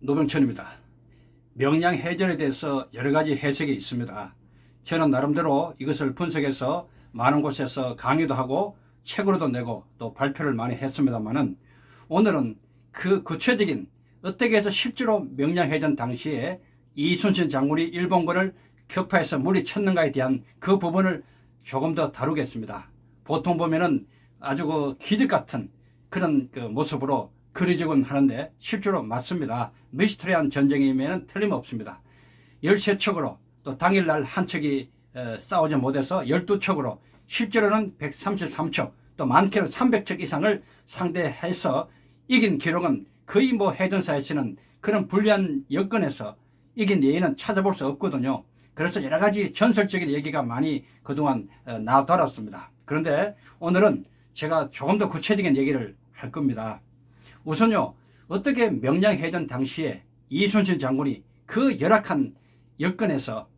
노병천입니다. 명량해전에 대해서 여러 가지 해석이 있습니다. 저는 나름대로 이것을 분석해서 많은 곳에서 강의도 하고 책으로도 내고 또 발표를 많이 했습니다만은, 오늘은 그 구체적인 어떻게 해서 실제로 명량해전 당시에 이순신 장군이 일본군을 격파해서 물리쳤는가에 대한 그 부분을 조금 더 다루겠습니다. 보통 보면은 아주 그 기적 같은 그런 그 모습으로 그려지곤 하는데 실제로 맞습니다. 미스터리한 전쟁이면 틀림없습니다. 13척으로 또 당일날 한 척이 싸우지 못해서 12척으로 실제로는 133척 또 많게는 300척 이상을 상대해서 이긴 기록은 거의 뭐 해전사에서는 그런 불리한 여건에서 이긴 예의는 찾아볼 수 없거든요. 그래서 여러 가지 전설적인 얘기가 많이 그동안 나돌았습니다. 그런데 오늘은 제가 조금 더 구체적인 얘기를 할 겁니다. 우선요, 어떻게 명량해전 당시에 이순신 장군이 그 열악한 여건에서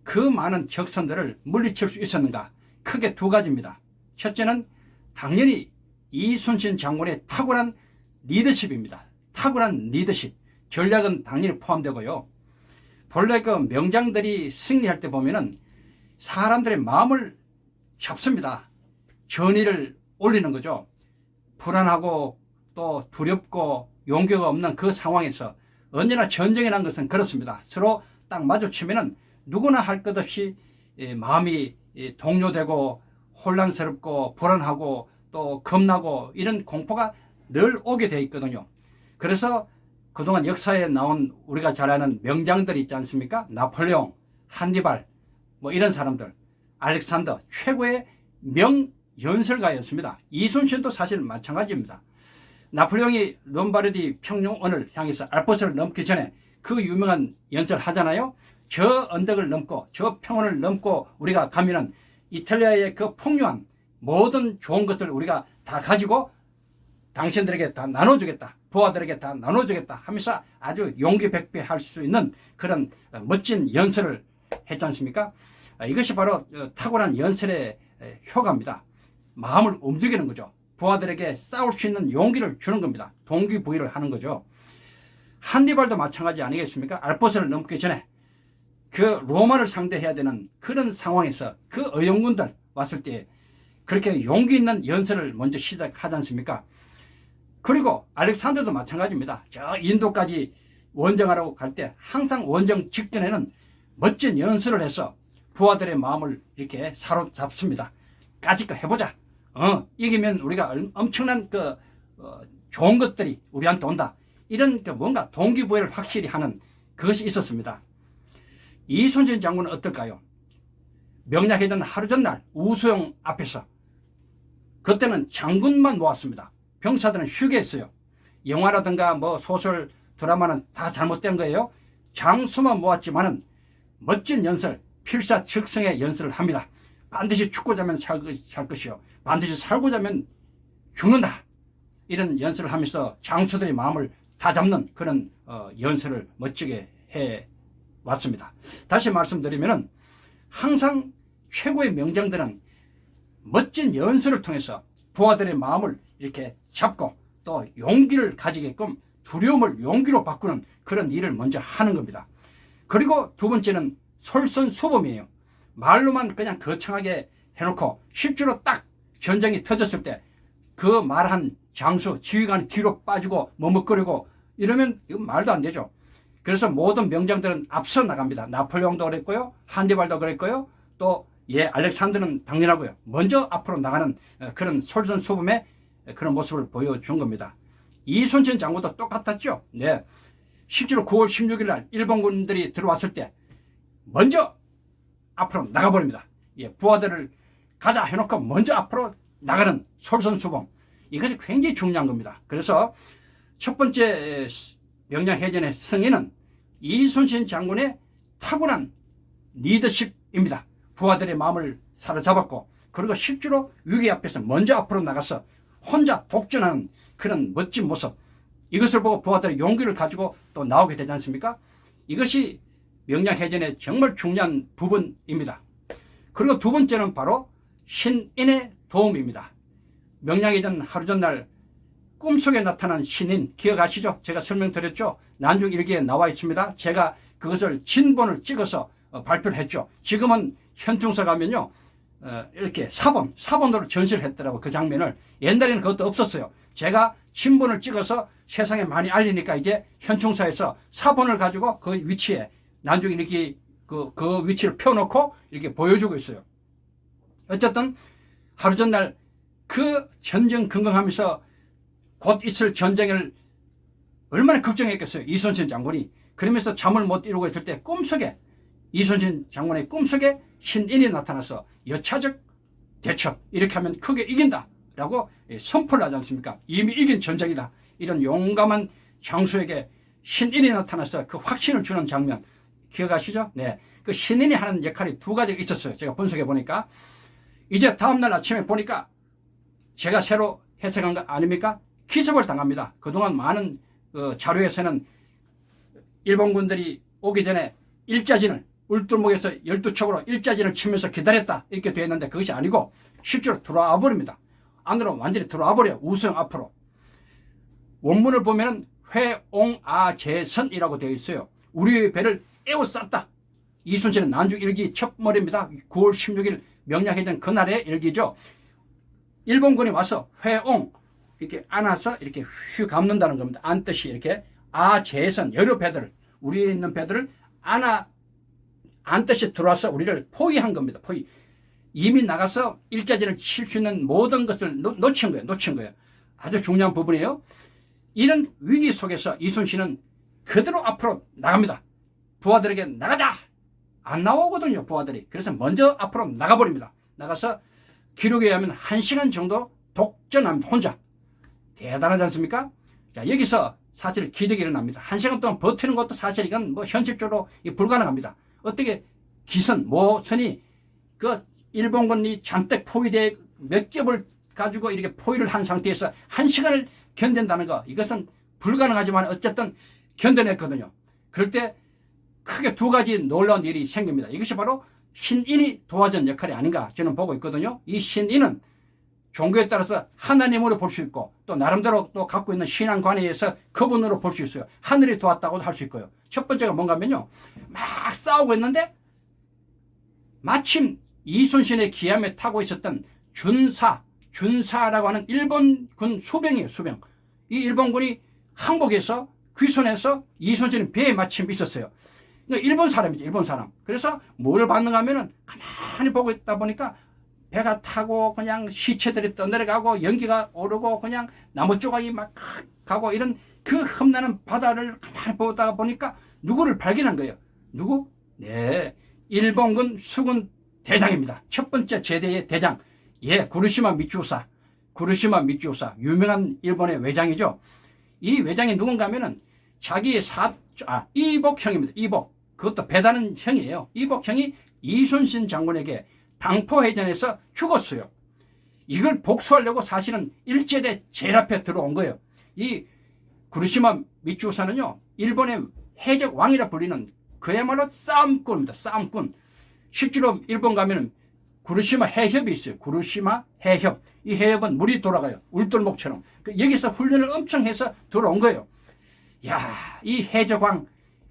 그 많은 적선들을 물리칠 수 있었는가? 크게 두 가지입니다. 첫째는 당연히 이순신 장군의 탁월한 리더십입니다. 탁월한 리더십. 전략은 당연히 포함되고요. 본래 그 명장들이 승리할 때 보면은 사람들의 마음을 잡습니다. 전의를 올리는 거죠. 불안하고 또 두렵고 용기가 없는 그 상황에서 언제나 전쟁이라는 것은 그렇습니다. 서로 딱 마주치면은 누구나 할 것 없이 마음이 동요되고 혼란스럽고 불안하고 또 겁나고 이런 공포가 늘 오게 돼 있거든요. 그래서 그동안 역사에 나온 우리가 잘 아는 명장들이 있지 않습니까? 나폴레옹, 한니발 뭐 이런 사람들, 알렉산더 최고의 명연설가였습니다. 이순신도 사실 마찬가지입니다. 나폴레옹이 롬바르디 평영원을 향해서 알프스를 넘기 전에 그 유명한 연설을 하잖아요. 저 언덕을 넘고 저 평원을 넘고 우리가 가면은 이탈리아의 그 풍요한 모든 좋은 것을 우리가 다 가지고 당신들에게 다 나눠주겠다, 부하들에게 다 나눠주겠다 하면서 아주 용기백배할 수 있는 그런 멋진 연설을 했지 않습니까? 이것이 바로 탁월한 연설의 효과입니다. 마음을 움직이는 거죠. 부하들에게 싸울 수 있는 용기를 주는 겁니다. 동기부여를 하는 거죠. 한니발도 마찬가지 아니겠습니까? 알프스를 넘기 전에 그 로마를 상대해야 되는 그런 상황에서 그 의용군들 왔을 때 그렇게 용기 있는 연설을 먼저 시작하지 않습니까? 그리고 알렉산더도 마찬가지입니다. 저 인도까지 원정하라고 갈 때 항상 원정 직전에는 멋진 연설을 해서 부하들의 마음을 이렇게 사로잡습니다. 까짓거 해보자. 이기면 우리가 엄청난 좋은 것들이 우리한테 온다. 이런 뭔가 동기부여를 확실히 하는 그것이 있었습니다. 이순신 장군은 어떨까요? 명량해전 하루 전날 우수영 앞에서 그때는 장군만 모았습니다. 병사들은 휴게했어요. 영화라든가 뭐 소설, 드라마는 다 잘못된 거예요. 장수만 모았지만은 멋진 연설, 필사즉성의 연설을 합니다. 반드시 죽고자 하면 살 것이요. 반드시 살고자 하면 죽는다. 이런 연설을 하면서 장수들의 마음을 다 잡는 그런 연설을 멋지게 해 왔습니다. 다시 말씀드리면은 항상 최고의 명장들은 멋진 연설을 통해서 부하들의 마음을 이렇게 잡고 또 용기를 가지게끔 두려움을 용기로 바꾸는 그런 일을 먼저 하는 겁니다. 그리고 두 번째는 솔선수범이에요. 말로만 그냥 거창하게 해놓고 실제로 딱 전쟁이 터졌을 때 그 말한 장수 지휘관이 뒤로 빠지고 머뭇거리고 이러면 이건 말도 안 되죠. 그래서 모든 명장들은 앞서 나갑니다. 나폴레옹도 그랬고요, 한니발도 그랬고요, 또 알렉산더는 당연하고요. 먼저 앞으로 나가는 그런 솔선수범의 그런 모습을 보여준 겁니다. 이순신 장군도 똑같았죠. 네, 실제로 9월 16일 날 일본군들이 들어왔을 때 먼저 앞으로 나가버립니다. 부하들을 가자 해놓고 먼저 앞으로 나가는 솔선수범. 이것이 굉장히 중요한 겁니다. 그래서 첫 번째 명량해전의 승리는 이순신 장군의 탁월한 리더십입니다. 부하들의 마음을 사로잡았고, 그리고 실제로 위기 앞에서 먼저 앞으로 나가서 혼자 독전하는 그런 멋진 모습. 이것을 보고 부하들의 용기를 가지고 또 나오게 되지 않습니까? 이것이 명량해전의 정말 중요한 부분입니다. 그리고 두 번째는 바로 신인의 도움입니다. 명량해전 하루 전날 꿈속에 나타난 신인 기억하시죠? 제가 설명드렸죠? 난중 일기에 나와 있습니다. 제가 그것을 진본을 찍어서 발표를 했죠. 지금은 현충사 가면요, 이렇게 사본으로 전시를 했더라고, 그 장면을. 옛날에는 그것도 없었어요. 제가 신본을 찍어서 세상에 많이 알리니까 이제 현충사에서 사본을 가지고 그 위치에 난중 일기 그 위치를 펴놓고 이렇게 보여주고 있어요. 어쨌든 하루 전날 그 전전긍긍하면서 곧 있을 전쟁을 얼마나 걱정했겠어요, 이순신 장군이. 그러면서 잠을 못 이루고 있을 때 꿈속에, 이순신 장군의 꿈속에 신인이 나타나서 여차적 대첩, 이렇게 하면 크게 이긴다 라고 선포를 하지 않습니까? 이미 이긴 전쟁이다. 이런 용감한 장수에게 신인이 나타나서 그 확신을 주는 장면 기억하시죠? 네. 그 신인이 하는 역할이 두 가지가 있었어요. 제가 분석해 보니까. 이제 다음날 아침에 보니까 제가 새로 해석한 거 아닙니까? 기습을 당합니다. 그동안 많은 자료에서는 일본군들이 오기 전에 일자진을 울두목에서 12척으로 일자진을 치면서 기다렸다 이렇게 되어 있는데 그것이 아니고 실제로 들어와 버립니다. 안으로 완전히 들어와 버려요. 우성 앞으로. 원문을 보면은 회옹아재선이라고 되어 있어요. 우리의 배를 에워쌌다. 이순신은 난중 일기 첫머리입니다. 9월 16일 명량해전 그날의 일기죠. 일본군이 와서 회옹 이렇게 안아서 이렇게 휘 감는다는 겁니다. 안뜻이 이렇게 아재선 여러 배들을, 우리에 있는 배들을 안뜻이 들어와서 우리를 포위한 겁니다. 포위. 이미 나가서 일자진을 칠 수 있는 모든 것을 놓친 거예요. 아주 중요한 부분이에요. 이런 위기 속에서 이순신은 그대로 앞으로 나갑니다. 부하들에게 나가자! 안 나오거든요, 부하들이. 그래서 먼저 앞으로 나가버립니다. 나가서 기록에 의하면 1시간 정도 독전합니다. 혼자. 대단하지 않습니까? 자, 여기서 사실 기적이 일어납니다. 1시간 동안 버티는 것도 사실 이건 뭐 현실적으로 불가능합니다. 어떻게 모선이 그 일본군이 잔뜩 포위되어 몇 겹을 가지고 이렇게 포위를 한 상태에서 1시간을 견딘다는 거, 이것은 불가능하지만 어쨌든 견뎌냈거든요. 그럴 때 크게 두 가지 놀라운 일이 생깁니다. 이것이 바로 신인이 도와준 역할이 아닌가 저는 보고 있거든요. 이 신인은 종교에 따라서 하나님으로 볼 수 있고 또 나름대로 또 갖고 있는 신앙관에 의해서 그분으로 볼 수 있어요. 하늘이 도왔다고도 할 수 있고요. 첫 번째가 뭔가 하면요, 막 싸우고 있는데 마침 이순신의 기함에 타고 있었던 준사라고 하는 일본군 수병이에요. 수병. 이 일본군이 항복해서 귀순해서 이순신의 배에 마침 있었어요. 그러니까 일본 사람이죠. 일본 사람. 그래서 뭘 받는가 하면은 가만히 보고 있다 보니까 배가 타고 그냥 시체들이 떠내려가고 연기가 오르고 그냥 나무 조각이 막 가고 이런 그 험난한 바다를 가만히 보다 보니까 누구를 발견한 거예요. 누구? 네, 일본군 수군 대장입니다. 첫 번째 제대의 대장. 예, 구르시마 미치오사. 유명한 일본의 외장이죠. 이 외장이 누군가 하면은 자기의 이복형입니다. 이복. 그것도 배다는 형이에요. 이복형이 이순신 장군에게 당포해전에서 죽었어요. 이걸 복수하려고 사실은 일제대 제일 앞에 들어온 거예요. 이 구르시마 미치오사는요, 일본의 해적 왕이라 불리는 그야말로 싸움꾼입니다. 싸움꾼. 실제로 일본 가면은 구르시마 해협이 있어요. 구르시마 해협. 이 해협은 물이 돌아가요. 울돌목처럼. 여기서 훈련을 엄청 해서 들어온 거예요. 야, 이 해적왕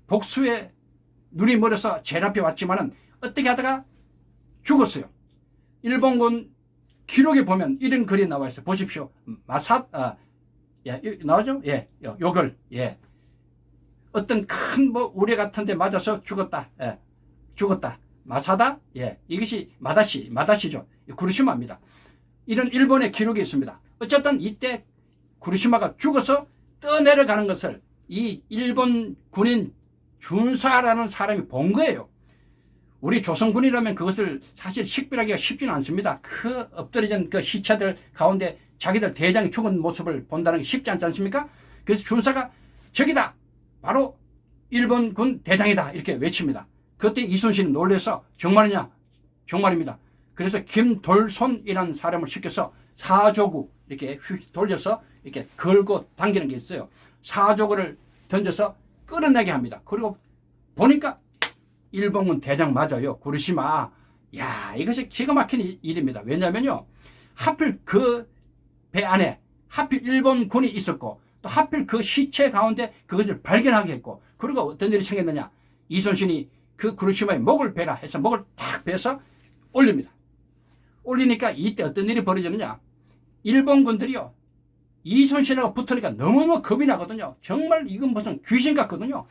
복수에 눈이 멀어서 제일 앞에 왔지만은 어떻게 하다가 죽었어요. 일본군 기록에 보면 이런 글이 나와 있어요. 보십시오. 나오죠? 예, 요걸, 예. 어떤 큰 우레 같은 데 맞아서 죽었다. 예, 죽었다. 마사다? 예, 이것이 마다시죠. 구르시마입니다. 이런 일본의 기록이 있습니다. 어쨌든 이때 구르시마가 죽어서 떠내려가는 것을 이 일본 군인 준사라는 사람이 본 거예요. 우리 조선군이라면 그것을 사실 식별하기가 쉽지는 않습니다. 그 엎드려진 그 시체들 가운데 자기들 대장이 죽은 모습을 본다는 게 쉽지 않지 않습니까? 그래서 준사가 저기다! 바로 일본군 대장이다! 이렇게 외칩니다. 그때 이순신이 놀라서 정말이냐? 정말입니다. 그래서 김돌손이라는 사람을 시켜서 사조구 이렇게 돌려서 이렇게 걸고 당기는 게 있어요. 사조구를 던져서 끌어내게 합니다. 그리고 보니까 일본군 대장 맞아요. 구르시마. 야, 이것이 기가 막힌 일입니다. 왜냐면요, 하필 그 배 안에 하필 일본군이 있었고 또 하필 그 시체 가운데 그것을 발견하게 했고, 그리고 어떤 일이 생겼느냐. 이순신이 그 구르시마의 목을 베라 해서 목을 탁 베서 올립니다. 올리니까 이때 어떤 일이 벌어지느냐. 일본군들이요, 이순신하고 붙으니까 너무너무 겁이 나거든요. 정말 이건 무슨 귀신 같거든요.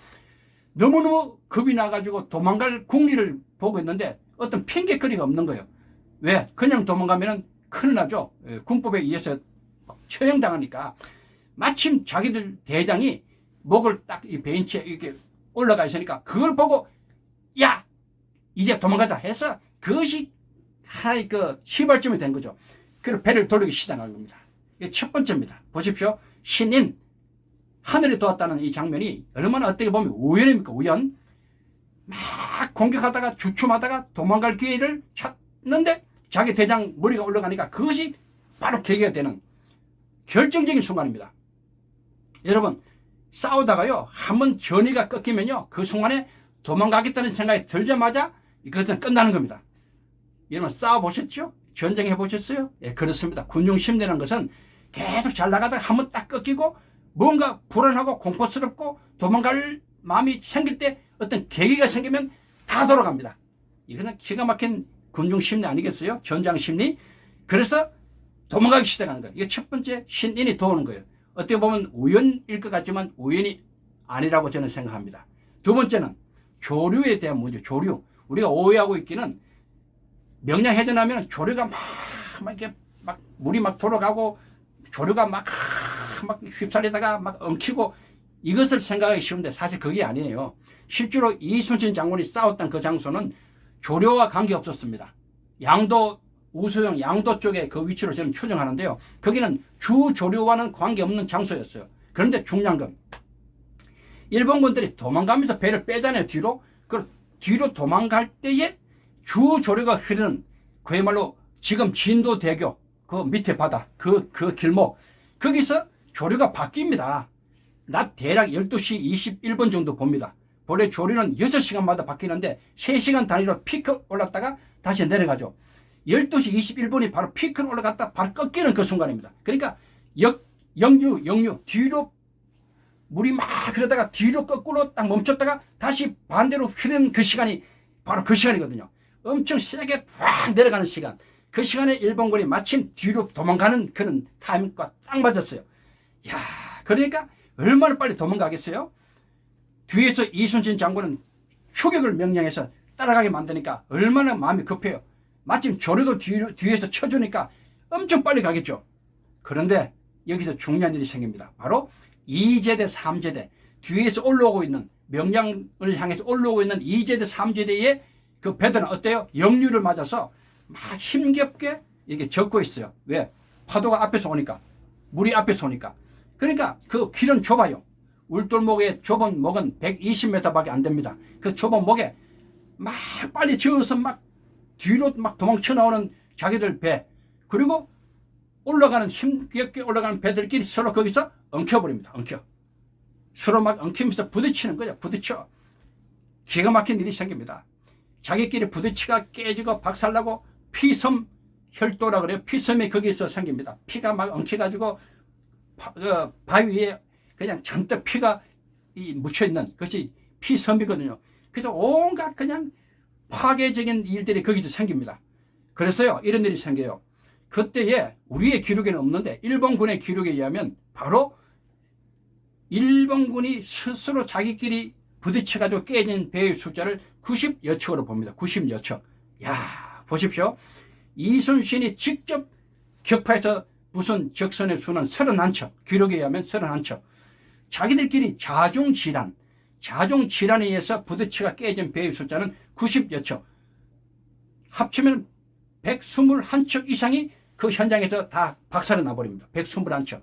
너무너무 겁이 나가지고 도망갈 궁리를 보고 있는데 어떤 핑계거리가 없는 거예요. 왜? 그냥 도망가면 큰일 나죠. 군법에 의해서 처형당하니까. 마침 자기들 대장이 목을 딱 이 벤치에 이렇게 올라가 있으니까 그걸 보고 야 이제 도망가자 해서 그것이 하나의 그 시발점이 된 거죠. 그리고 배를 돌리기 시작한 겁니다. 이게 첫 번째입니다. 보십시오. 신인 하늘이 도왔다는 이 장면이 얼마나 어떻게 보면 우연입니까? 우연. 막 공격하다가 주춤하다가 도망갈 기회를 찾는데 자기 대장 머리가 올라가니까 그것이 바로 계기가 되는 결정적인 순간입니다. 여러분, 싸우다가요, 한번 전의가 꺾이면요, 그 순간에 도망가겠다는 생각이 들자마자 이것은 끝나는 겁니다. 여러분, 싸워보셨죠? 전쟁해 보셨어요? 예, 그렇습니다. 군중심리라는 것은 계속 잘 나가다가 한번 딱 꺾이고 뭔가 불안하고 공포스럽고 도망갈 마음이 생길 때 어떤 계기가 생기면 다 돌아갑니다. 이거는 기가 막힌 군중심리 아니겠어요? 전장심리. 그래서 도망가기 시작하는 거예요. 이게 첫 번째 신인이 도우는 거예요. 어떻게 보면 우연일 것 같지만 우연이 아니라고 저는 생각합니다. 두 번째는 조류에 대한 문제. 조류. 우리가 오해하고 있기는 명량해전하면 조류가 막 이렇게 막 물이 막 돌아가고 조류가 막 휩쓸리다가 막 엉키고 이것을 생각하기 쉬운데 사실 그게 아니에요. 실제로 이순신 장군이 싸웠던 그 장소는 조류와 관계없었습니다. 양도 우수영 양도 쪽에 그 위치로 저는 추정하는데요. 거기는 주 조류와는 관계없는 장소였어요. 그런데 중요한 건 일본군들이 도망가면서 배를 빼잖아요. 뒤로. 그 뒤로 도망갈 때에 주 조류가 흐르는 그야말로 지금 진도대교 그 밑에 바다 그 길목 거기서 조류가 바뀝니다. 낮 대략 12시 21분 정도 봅니다. 본래 조류는 6시간마다 바뀌는데 3시간 단위로 피크 올랐다가 다시 내려가죠. 12시 21분이 바로 피크로 올라갔다 바로 꺾이는 그 순간입니다. 그러니까 역류 뒤로 물이 막 흐르다가 뒤로 거꾸로 딱 멈췄다가 다시 반대로 흐르는 그 시간이 바로 그 시간이거든요. 엄청 세게 확 내려가는 시간. 그 시간에 일본군이 마침 뒤로 도망가는 그런 타이밍과 딱 맞았어요. 야, 그러니까 얼마나 빨리 도망가겠어요? 뒤에서 이순신 장군은 추격을 명령해서 따라가게 만드니까 얼마나 마음이 급해요. 마침 조류도 뒤에서 쳐주니까 엄청 빨리 가겠죠. 그런데 여기서 중요한 일이 생깁니다. 바로 2제대, 3제대 뒤에서 올라오고 있는 명량을 향해서 올라오고 있는 2제대, 3제대의 그 배들은 어때요? 역류를 맞아서 막 힘겹게 이렇게 젓고 있어요. 왜? 파도가 앞에서 오니까. 물이 앞에서 오니까. 그러니까 그 길은 좁아요. 울돌목의 좁은 목은 120m밖에 안 됩니다. 그 좁은 목에 막 빨리 저어서 막 뒤로 막 도망쳐 나오는 자기들 배. 그리고 올라가는 힘겹게 올라가는 배들끼리 서로 거기서 엉켜버립니다. 엉켜. 서로 막 엉키면서 부딪히는 거죠. 부딪혀. 기가 막힌 일이 생깁니다. 자기끼리 부딪히가 깨지고 박살나고 피섬 혈도라 그래요. 피섬이 거기서 생깁니다. 피가 막 엉켜가지고 바위 위에 그냥 잔뜩 피가 묻혀있는 그것이 피섬이거든요. 그래서 온갖 그냥 파괴적인 일들이 거기서 생깁니다. 그래서요 이런 일이 생겨요. 그때에 우리의 기록에는 없는데 일본군의 기록에 의하면 바로 일본군이 스스로 자기끼리 부딪혀가지고 깨진 배의 숫자를 90여 척으로 봅니다. 90여 척. 야, 보십시오. 이순신이 직접 격파해서 부순 적선의 수는 31척. 기록에 의하면 31척. 자기들끼리 자중질환에 의해서 부딪혀가 깨진 배의 숫자는 90여 척. 합치면 121척 이상이 그 현장에서 다 박살이 나버립니다. 121척.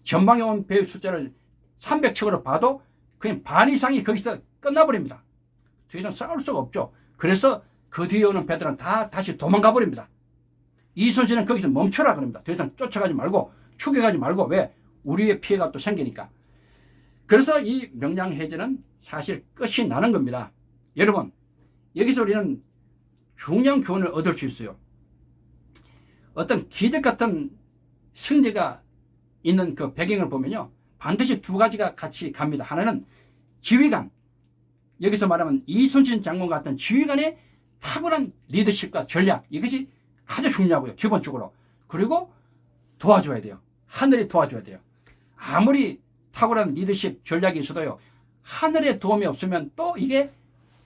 전방에 온 배의 숫자를 300척으로 봐도 그냥 반 이상이 거기서 끝나버립니다. 더 이상 싸울 수가 없죠. 그래서 그 뒤에 오는 배들은 다 다시 도망가 버립니다. 이순신은 거기서 멈춰라 그럽니다. 더 이상 쫓아가지 말고 추격하지 말고. 왜? 우리의 피해가 또 생기니까. 그래서 이 명량해전은 사실 끝이 나는 겁니다. 여러분, 여기서 우리는 중요한 교훈을 얻을 수 있어요. 어떤 기적 같은 승리가 있는 그 배경을 보면요, 반드시 두 가지가 같이 갑니다. 하나는 지휘관, 여기서 말하면 이순신 장군 같은 지휘관의 탁월한 리더십과 전략, 이것이 아주 중요하고요. 기본적으로. 그리고 도와줘야 돼요. 하늘이 도와줘야 돼요. 아무리 탁월한 리더십 전략이 있어도요, 하늘의 도움이 없으면 또 이게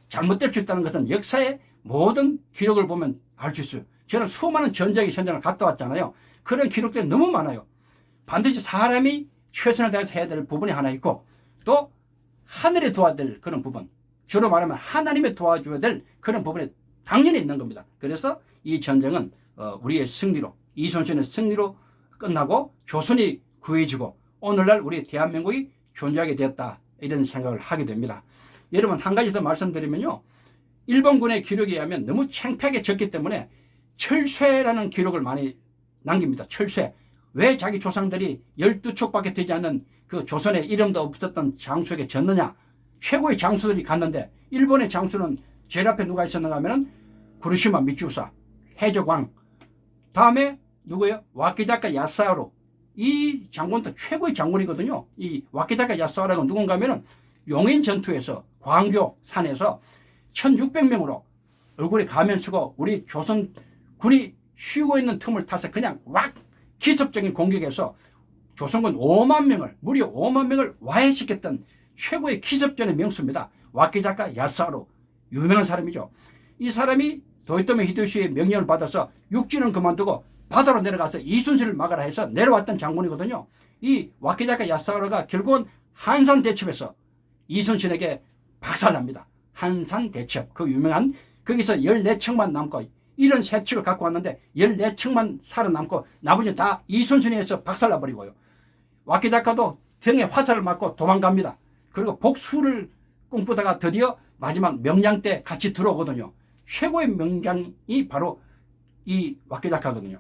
잘못될 수 있다는 것은 역사의 모든 기록을 보면 알 수 있어요. 저는 수많은 전쟁의 현장을 갔다 왔잖아요. 그런 기록들이 너무 많아요. 반드시 사람이 최선을 다해서 해야 될 부분이 하나 있고, 또 하늘이 도와야 될 그런 부분, 주로 말하면 하나님이 도와줘야 될 그런 부분이 당연히 있는 겁니다. 그래서 이 전쟁은 우리의 승리로, 이순신의 승리로 끝나고 조선이 구해지고 오늘날 우리 대한민국이 존재하게 되었다, 이런 생각을 하게 됩니다. 여러분, 한 가지 더 말씀드리면요, 일본군의 기록에 의하면 너무 창피하게 적기 때문에 철쇠라는 기록을 많이 남깁니다. 철쇠. 왜 자기 조상들이 12척밖에 되지 않는 그 조선에 이름도 없었던 장수에게 졌느냐. 최고의 장수들이 갔는데, 일본의 장수는 제일 앞에 누가 있었는가 하면은 구르시마 미치우사, 해적왕, 다음에 누구예요? 와키자카 야사오로. 이 장군도 최고의 장군이거든요. 이 와키자카 야사오라가 누군가 하면은 용인 전투에서 광교 산에서 1600명으로 얼굴에 가면 쓰고 우리 조선 군이 쉬고 있는 틈을 타서 그냥 왁 기습적인 공격에서 조선군 5만 명을, 무려 5만 명을 와해시켰던 최고의 기습전의 명수입니다. 와키자카 야사오로. 유명한 사람이죠. 이 사람이 도요토미 히데요시의 명령을 받아서 육지는 그만두고 바다로 내려가서 이순신을 막아라 해서 내려왔던 장군이거든요. 이 와키자카 야사오로가 결국은 한산 대첩에서 이순신에게 박살납니다. 한산 대첩, 그 유명한, 거기서 14척만 남고, 이런 세척을 갖고 왔는데 14척만 살아남고 나머지 다 이순신에 의해서 박살나버리고요. 와키자카도 등에 화살을 맞고 도망갑니다. 그리고 복수를 꿈꾸다가 드디어 마지막 명량 때 같이 들어오거든요. 최고의 명장이 바로 이 와키자카거든요.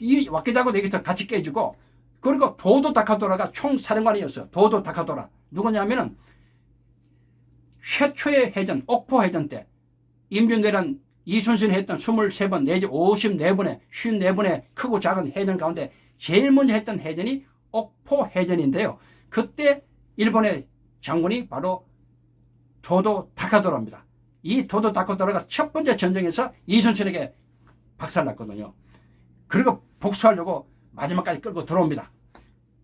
이 와키자카도 여기서 같이 깨지고, 그리고 도도 다카도라가 총사령관이었어요. 도도 다카도라. 누구냐면은 최초의 해전, 옥포 해전 때 임진왜란 이순신이 했던 23번 내지 54번의 54번의 크고 작은 해전 가운데 제일 먼저 했던 해전이 옥포 해전인데요. 그때 일본의 장군이 바로 도도 다카도라입니다. 이 도도 다카도라가 첫 번째 전쟁에서 이순신에게 박살났거든요. 그리고 복수하려고 마지막까지 끌고 들어옵니다.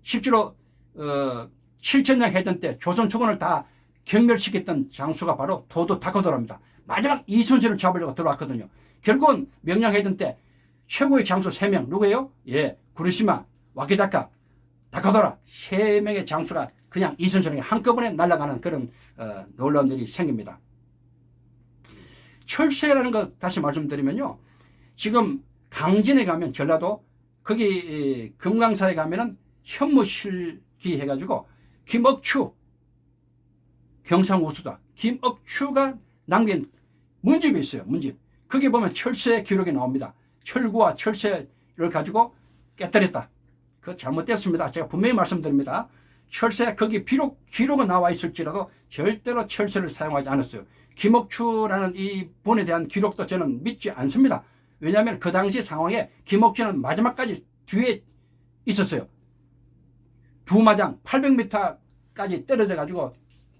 실제로 7천년 해전 때 조선 초군을 다 경멸시켰던 장수가 바로 도도 다카도라입니다. 마지막 이순신을 잡으려고 들어왔거든요. 결국은 명량해전 때 최고의 장수 3명, 누구예요? 예, 구르시마, 와키자카, 다카도라, 3명의 장수가 그냥 이순신에게 한꺼번에 날아가는 그런 놀라운 일이 생깁니다. 철새라는 거 다시 말씀드리면요, 지금 강진에 가면, 전라도 거기 금강사에 가면은 현무실기 해가지고 김억추, 경상우수다, 김억추가 남긴 문집이 있어요. 문집. 거기 보면 철새 기록이 나옵니다. 철구와 철새를 가지고 깨뜨렸다. 그거 잘못됐습니다. 제가 분명히 말씀드립니다. 철새, 거기 비록 기록은 나와 있을지라도 절대로 철새를 사용하지 않았어요. 김억추라는 이 분에 대한 기록도 저는 믿지 않습니다. 왜냐하면 그 당시 상황에 김억추는 마지막까지 뒤에 있었어요. 두마장 800m까지 떨어져 가지고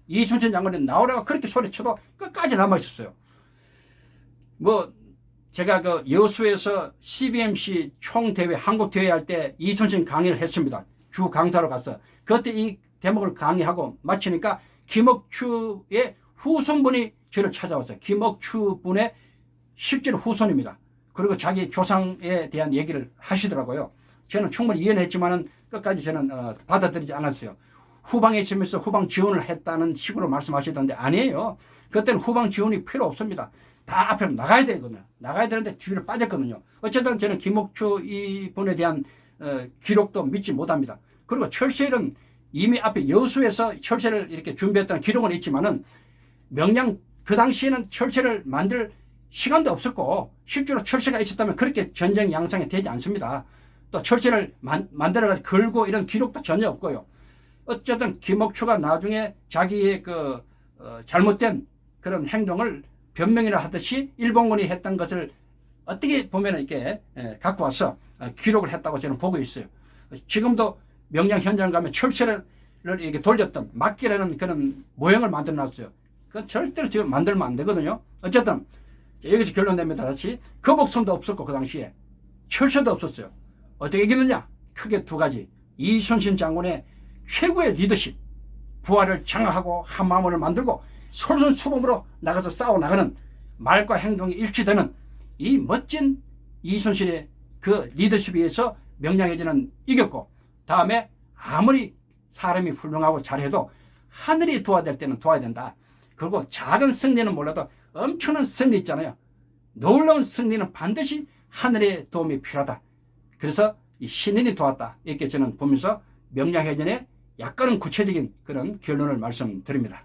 이순신 장군이 나오라고 그렇게 소리쳐도 끝까지 남아있었어요. 뭐 제가 그 여수에서 CBMC 총대회, 한국대회 할 때 이순신 강의를 했습니다. 주 강사로 가서. 그때 이 대목을 강의하고 마치니까 김억추의 후손분이 저를 찾아왔어요. 김억추 분의 실제로 후손입니다. 그리고 자기 조상에 대한 얘기를 하시더라고요. 저는 충분히 이해했지만은 끝까지 저는 받아들이지 않았어요. 후방에 있으면서 후방 지원을 했다는 식으로 말씀하시던데 아니에요. 그때는 후방 지원이 필요 없습니다. 다 앞으로 나가야 되거든요. 나가야 되는데 뒤로 빠졌거든요. 어쨌든 저는 김억추 이분에 대한 기록도 믿지 못합니다. 그리고 철새는 이미 앞에 여수에서 철새를 이렇게 준비했다는 기록은 있지만은 명량 그 당시에는 철새를 만들 시간도 없었고 실제로 철새가 있었다면 그렇게 전쟁 양상이 되지 않습니다. 또 철새를 만들어가지고 걸고 이런 기록도 전혀 없고요. 어쨌든 김억추가 나중에 자기의 그 잘못된 그런 행동을 변명이라 하듯이 일본군이 했던 것을 어떻게 보면 이렇게 갖고 와서 기록을 했다고 저는 보고 있어요. 지금도 명량 현장 가면 철새를 이렇게 돌렸던 막기라는 그런 모형을 만들어 놨어요. 그건 절대로 지금 만들면 안 되거든요. 어쨌든 여기서 결론 냅니다. 다시 거북선도 없었고 그 당시에 철새도 없었어요. 어떻게 이기느냐? 크게 두 가지. 이순신 장군의 최고의 리더십, 부하를 장악하고 한마음을 만들고 솔선수범으로 나가서 싸워나가는 말과 행동이 일치되는 이 멋진 이순신의 그 리더십에 의해서 명량해전은 이겼고, 다음에 아무리 사람이 훌륭하고 잘해도 하늘이 도와야 될 때는 도와야 된다. 그리고 작은 승리는 몰라도 엄청난 승리 있잖아요. 놀라운 승리는 반드시 하늘의 도움이 필요하다. 그래서 이 신인이 도왔다. 이렇게 저는 보면서 명량해전의 약간은 구체적인 그런 결론을 말씀드립니다.